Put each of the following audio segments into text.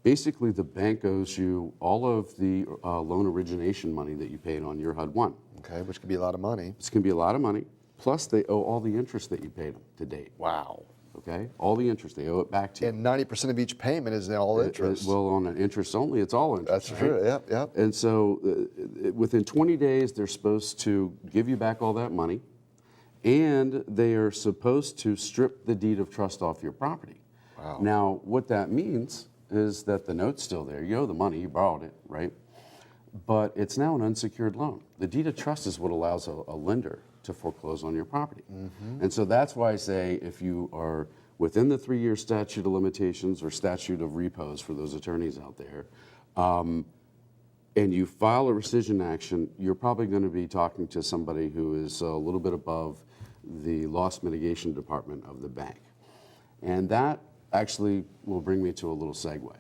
basically the bank owes you all of the loan origination money that you paid on your HUD-1. Okay, which could be a lot of money. This can be a lot of money, plus they owe all the interest that you paid them to date. Wow. Okay, all the interest, they owe it back to you. And 90% of each payment is all interest. Well, on an interest only, it's all interest. That's right? true, yep. And so within 20 days, they're supposed to give you back all that money, and they are supposed to strip the deed of trust off your property. Wow. Now, what that means is that the note's still there. You owe the money, you borrowed it, right? But it's now an unsecured loan. The deed of trust is what allows a lender to foreclose on your property. And so that's why I say if you are within the 3-year statute of limitations or statute of repose for those attorneys out there, and you file a rescission action, you're probably going to be talking to somebody who is a little bit above the loss mitigation department of the bank. And that actually will bring me to a little segue.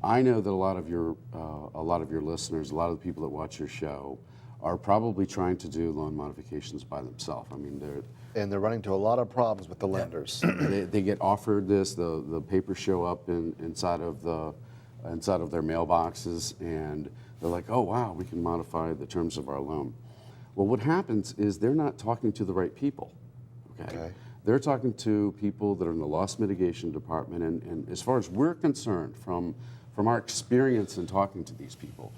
I know that a lot of your listeners, a lot of the people that watch your show, are probably trying to do loan modifications by themselves. I mean, they're running into a lot of problems with the lenders. they get offered this. The papers show up inside of their mailboxes, and they're like, "Oh wow, we can modify the terms of our loan." Well, what happens is they're not talking to the right people. Okay. They're talking to people that are in the loss mitigation department, and as far as we're concerned, from our experience in talking to these people,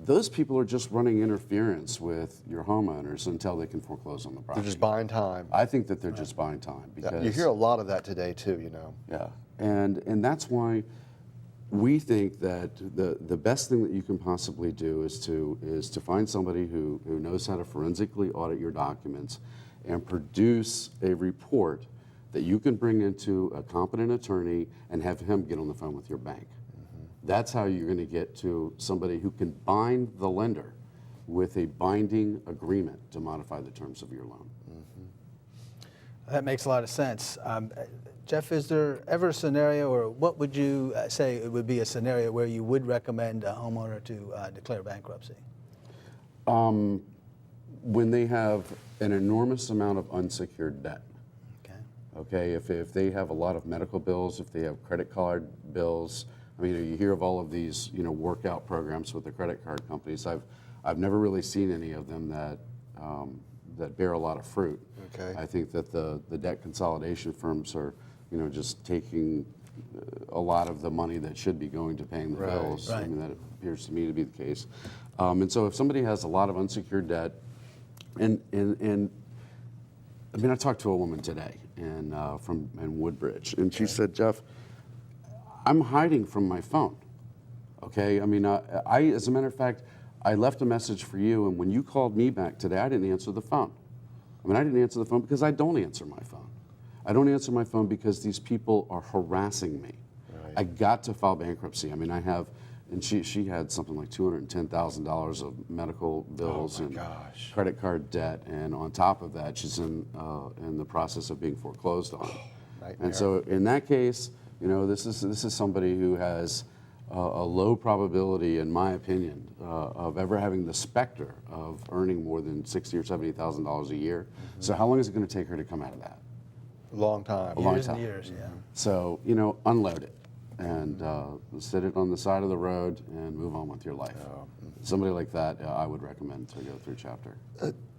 those people are just running interference with your homeowners until they can foreclose on the property. They're just buying time. I think that they're just buying time because you hear a lot of that today too, you know. Yeah, and that's why we think that the best thing that you can possibly do is to find somebody who knows how to forensically audit your documents and produce a report that you can bring into a competent attorney and have him get on the phone with your bank. That's how you're going to get to somebody who can bind the lender with a binding agreement to modify the terms of your loan. That makes a lot of sense. Jeff, is there ever a scenario, or what would you say it would be a scenario where you would recommend a homeowner to declare bankruptcy? When they have an enormous amount of unsecured debt. Okay, if they have a lot of medical bills, if they have credit card bills. I mean, you hear of all of these, workout programs with the credit card companies. I've never really seen any of them that bear a lot of fruit. Okay. I think that the debt consolidation firms are, just taking a lot of the money that should be going to paying the bills. Right. I mean, that appears to me to be the case. And so if somebody has a lot of unsecured debt, and I mean, I talked to a woman today in Woodbridge, and she said, "Jeff, I'm hiding from my phone." Okay, I mean, as a matter of fact, I left a message for you, and when you called me back today, I didn't answer the phone. I mean, I didn't answer the phone because I don't answer my phone. I don't answer my phone because these people are harassing me. Right. I got to file bankruptcy. I mean, I have, and she had something like $210,000 of medical bills and credit card debt, and on top of that, she's in the process of being foreclosed on. And so, in that case, this is somebody who has a low probability, in my opinion, of ever having the specter of earning more than $60,000 or $70,000 a year. So how long is it going to take her to come out of that? A long time. Years and years, yeah. So, unload it and sit it on the side of the road and move on with your life. Somebody like that, I would recommend to go through chapter.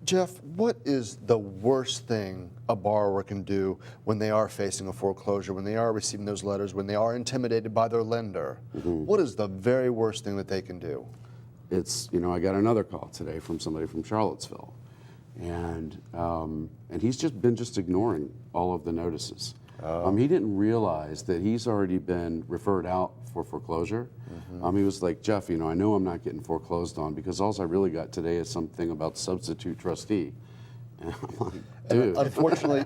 Jeff, what is the worst thing a borrower can do when they are facing a foreclosure, when they are receiving those letters, when they are intimidated by their lender? What is the very worst thing that they can do? It's, I got another call today from somebody from Charlottesville, and he's been ignoring all of the notices. He didn't realize that he's already been referred out for foreclosure. He was like, "Jeff, I know I'm not getting foreclosed on because all I really got today is something about substitute trustee." And I'm like, dude. Unfortunately,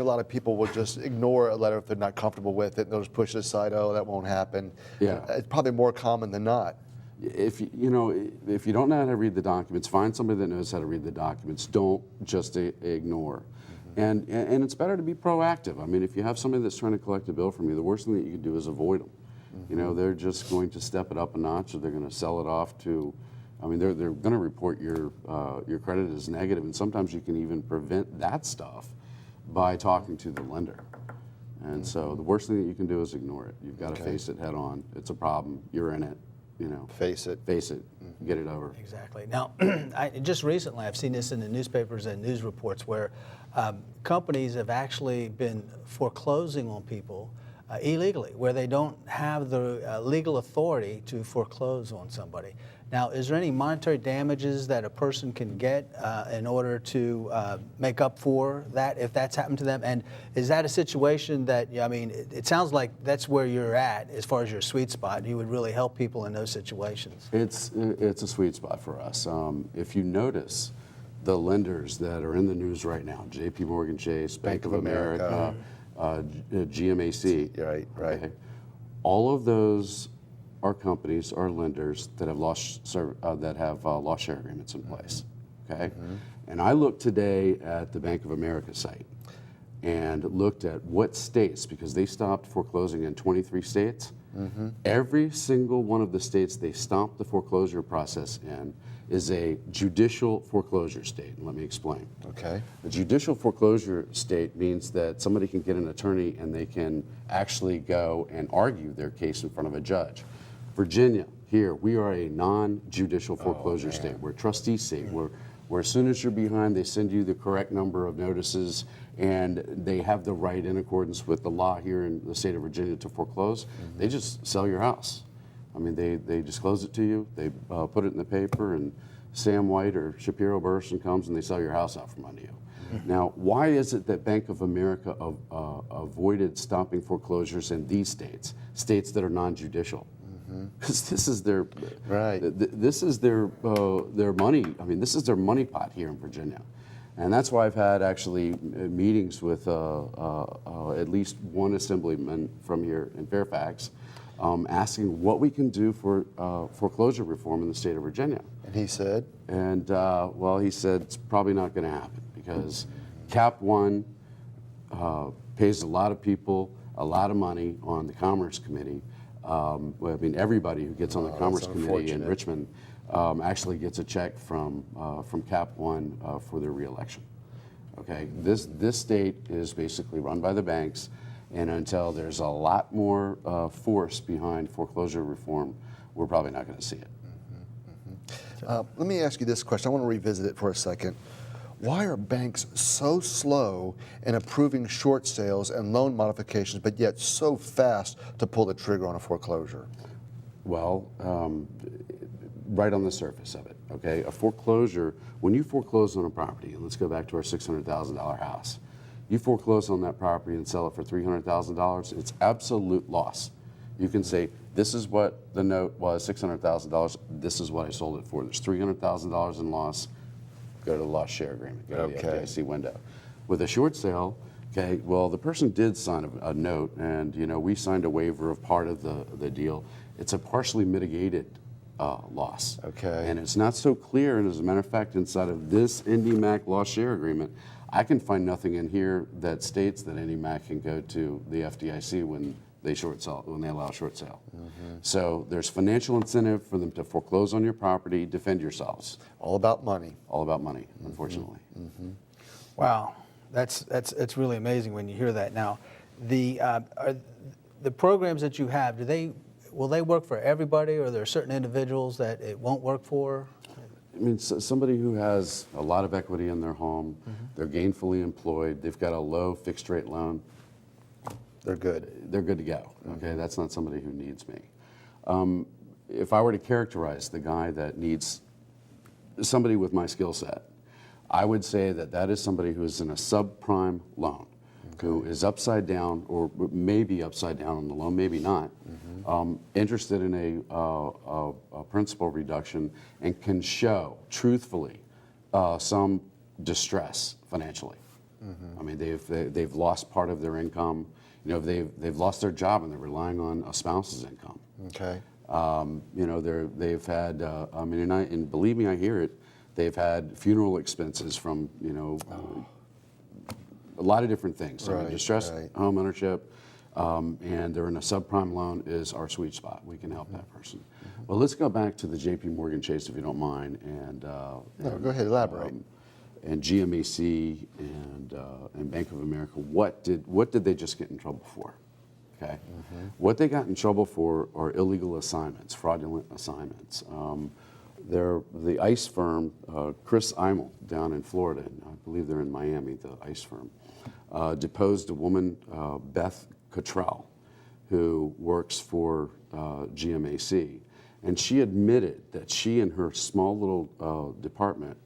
a lot of people will just ignore a letter if they're not comfortable with it. They'll just push it aside. Oh, that won't happen. Yeah. It's probably more common than not. If you don't know how to read the documents, find somebody that knows how to read the documents. Don't just ignore. And it's better to be proactive. I mean, if you have somebody that's trying to collect a bill from you, the worst thing that you can do is avoid them. They're just going to step it up a notch, or they're going to sell it off to, they're going to report your credit as negative, and sometimes you can even prevent that stuff by talking to the lender. And so the worst thing that you can do is ignore it. You've got to face it head on. It's a problem. You're in it. Face it. Face it. Get it over. Exactly. Now, just recently, I've seen this in the newspapers and news reports where companies have actually been foreclosing on people illegally, where they don't have the legal authority to foreclose on somebody. Now, is there any monetary damages that a person can get in order to make up for that if that's happened to them? And is that a situation that, I mean, it sounds like that's where you're at as far as your sweet spot. You would really help people in those situations. It's a sweet spot for us. If you notice, the lenders that are in the news right now, J.P. Morgan Chase, Bank of America, GMAC, Right. okay, all of those are companies, are lenders that have loss share agreements in place. Okay, and I looked today at the Bank of America site and looked at what states, because they stopped foreclosing in 23 states. Every single one of the states they stopped the foreclosure process in is a judicial foreclosure state. And let me explain. Okay. A judicial foreclosure state means that somebody can get an attorney and they can actually go and argue their case in front of a judge. Virginia, here, we are a non-judicial foreclosure state. We're a trustee state. Where as soon as you're behind, they send you the correct number of notices, and they have the right, in accordance with the law here in the state of Virginia, to foreclose. They just sell your house. I mean, they disclose it to you, they put it in the paper, and Sam White or Shapiro Burson comes and they sell your house out from under you. Now, why is it that Bank of America avoided stopping foreclosures in these states that are non-judicial? Because this is their this is their money. I mean, this is their money pot here in Virginia, and that's why I've had actually meetings with at least one assemblyman from here in Fairfax, asking what we can do for foreclosure reform in the state of Virginia. And he said? And well, he said it's probably not going to happen because Cap 1 pays a lot of people a lot of money on the Commerce Committee. Well, I mean, everybody who gets on the Commerce Committee in Richmond actually gets a check from Cap 1 for their reelection. Okay, this state is basically run by the banks, and until there's a lot more force behind foreclosure reform, we're probably not going to see it. Let me ask you this question. I want to revisit it for a second. Why are banks so slow in approving short sales and loan modifications, but yet so fast to pull the trigger on a foreclosure? Well, right on the surface of it, okay? A foreclosure, when you foreclose on a property, and let's go back to our $600,000 house, you foreclose on that property and sell it for $300,000, it's absolute loss. You can say, this is what the note was, $600,000, this is what I sold it for. There's $300,000 in loss. Go to the loss share agreement, go to the FDIC window. With a short sale, okay, well, the person did sign a note, and we signed a waiver of part of the deal. It's a partially mitigated loss. Okay. And it's not so clear, and as a matter of fact, inside of this IndyMac loss share agreement, I can find nothing in here that states that IndyMac can go to the FDIC when they allow a short sale. So there's financial incentive for them to foreclose on your property, defend yourselves. All about money. All about money, unfortunately. Wow, that's really amazing when you hear that. Now, the programs that you have, will they work for everybody, or are there certain individuals that it won't work for? I mean, somebody who has a lot of equity in their home, they're gainfully employed, they've got a low fixed rate loan, They're good. they're good to go. Okay, that's not somebody who needs me. If I were to characterize the guy that needs somebody with my skill set, I would say that is somebody who is in a subprime loan, who is upside down, or maybe upside down on the loan, maybe not, interested in a principal reduction, and can show truthfully some distress financially. I mean, they've lost part of their income. They've lost their job and they're relying on a spouse's income. Okay. They've had, and believe me, I hear it. They've had funeral expenses from, a lot of different things. So distressed home ownership, and they're in a subprime loan is our sweet spot. We can help that person. Well, let's go back to the J.P. Morgan Chase, if you don't mind, and No, go ahead, elaborate. and GMAC and Bank of America, what did they just get in trouble for? Okay, what they got in trouble for are illegal assignments, fraudulent assignments. The ICE firm, Chris Imel down in Florida, and I believe they're in Miami, the ICE firm, deposed a woman, Beth Cottrell, who works for GMAC. And she admitted that she and her small little department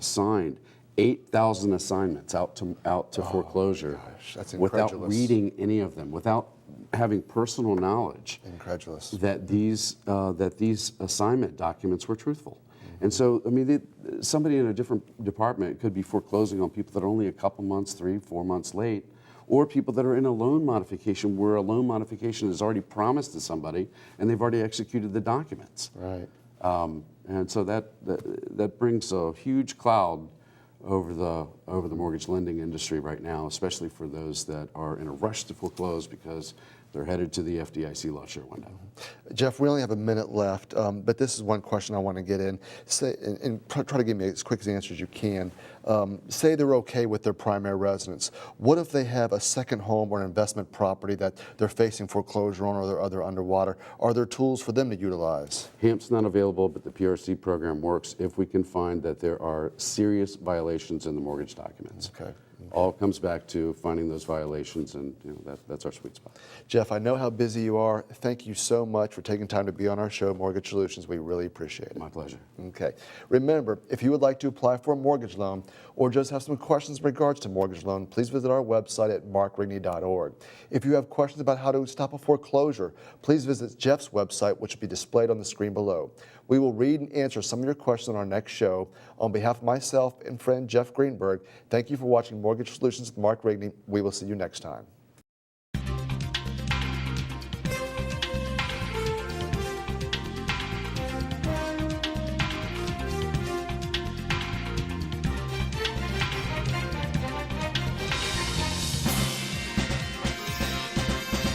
signed 8,000 assignments out to foreclosure that's without incredulous. reading any of them, without having personal knowledge Incredulous. that these assignment documents were truthful. And so, I mean, somebody in a different department could be foreclosing on people that are only a couple months, 3-4 months late, or people that are in a loan modification where a loan modification is already promised to somebody and they've already executed the documents. Right. And so that brings a huge cloud over the mortgage lending industry right now, especially for those that are in a rush to foreclose because they're headed to the FDIC loss share window. Jeff, we only have a minute left, but this is one question I want to get in. Say, and try to give me as quick an answer as you can. Say they're okay with their primary residence. What if they have a second home or an investment property that they're facing foreclosure on, or they're underwater? Are there tools for them to utilize? HAMP's not available, but the PRC program works if we can find that there are serious violations in the mortgage documents. Okay. All comes back to finding those violations, and that's our sweet spot. Jeff, I know how busy you are. Thank you so much for taking time to be on our show, Mortgage Solutions. We really appreciate it. My pleasure. Okay. Remember, if you would like to apply for a mortgage loan or just have some questions in regards to mortgage loan, please visit our website at markrigney.org. If you have questions about how to stop a foreclosure, please visit Jeff's website, which will be displayed on the screen below. We will read and answer some of your questions on our next show. On behalf of myself and friend Jeff Greenberg, thank you for watching Mortgage Solutions with Mark Rigney. We will see you next time.